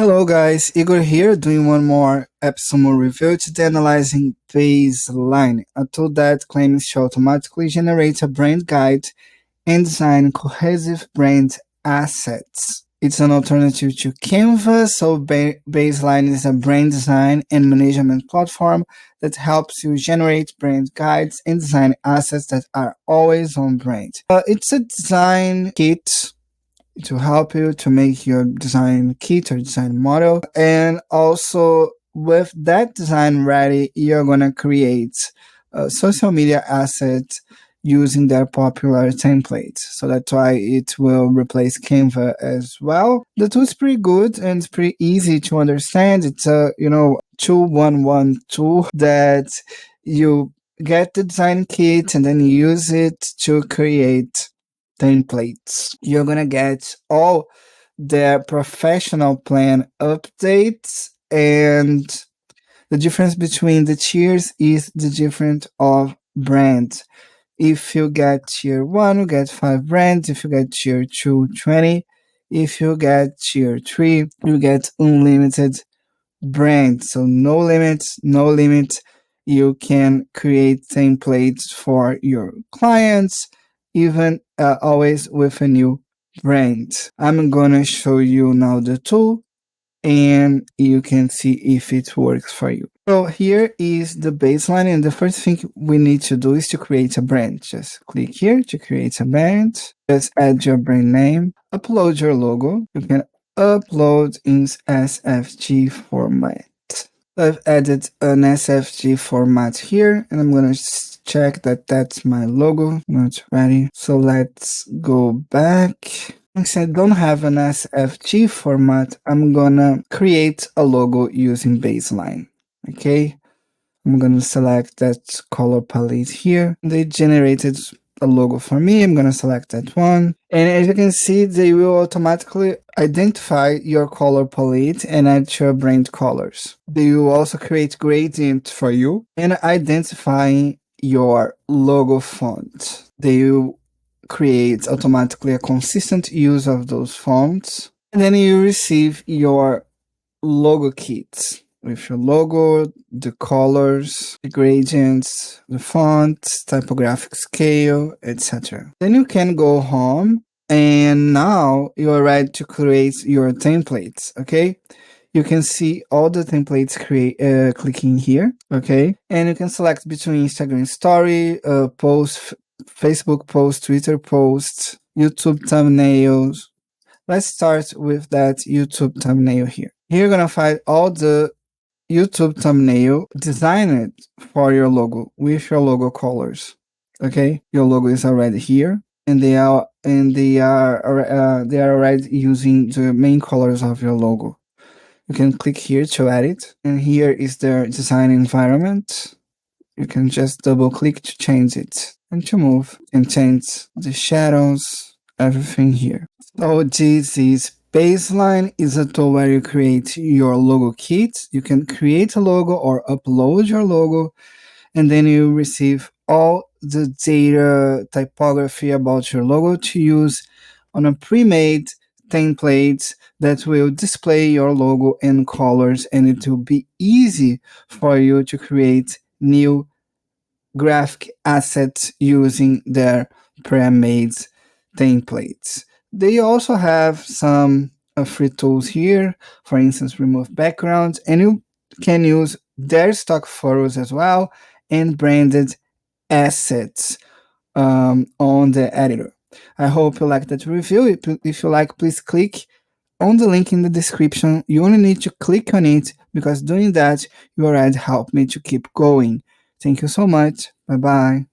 Hello guys, Igor here doing one more AppSumo review today analyzing Baseline, a tool that claims to automatically generate a brand guide and design cohesive brand assets. It's an alternative to Canva, so Baseline is a brand design and management platform that helps you generate brand guides and design assets that are always on brand. It's a design kit to help you to make your design kit or design model. And also with that design ready, you're going to create a social media asset using their popular templates. So that's why it will replace Canva as well. The tool is pretty good and it's pretty easy to understand. It's a, 2-1-1 tool that you get the design kit and then use it to create templates. You're gonna get all their professional plan updates, and the difference between the tiers is the difference of brands. If you get tier 1, you get 5 brands. If you get tier 2, 20. If you get tier 3, you get unlimited brands. So no limits, no limit. You can create templates for your clients, even always with a new brand. I'm gonna show you now the tool and you can see if it works for you. So here is the baseline, and the first thing we need to do is to create a brand. Just click here to create a brand. Just add your brand name, upload your logo. You can upload in SFG format. I've added an SFG format here, and I'm gonna check that that's my logo. Not ready. So let's go back. Since I don't have an SFG format, I'm gonna create a logo using Baseline. Okay, I'm gonna select that color palette here. They generated a logo for me. I'm gonna select that one. And as you can see, they will automatically identify your color palette and add to your brand colors. They will also create gradient for you and identify your logo font. They will create automatically a consistent use of those fonts. And then you receive your logo kit with your logo, the colors, the gradients, the font, typographic scale, etc. Then you can go home and now you are ready to create your templates, okay? You can see all the templates clicking here, okay? And you can select between Instagram story, post, Facebook post, Twitter posts, YouTube thumbnails. Let's start with that YouTube thumbnail here. Here you're gonna find all the YouTube thumbnail designed for your logo with your logo colors. Okay, your logo is already here, and they are already using the main colors of your logo. You can click here to edit, and here is their design environment. You can just double click to change it and to move and change the shadows, everything here. So this is Baseline, is a tool where you create your logo kit. You can create a logo or upload your logo, and then you receive all the data typography about your logo to use on a pre-made template that will display your logo and colors, and it will be easy for you to create new graphic assets using their pre-made templates. They also have some free tools here, for instance, remove backgrounds, and you can use their stock photos as well and branded assets on the editor. I hope you like that review. If you like, please click on the link in the description. You only need to click on it because doing that, you already helped me to keep going. Thank you so much. Bye-bye.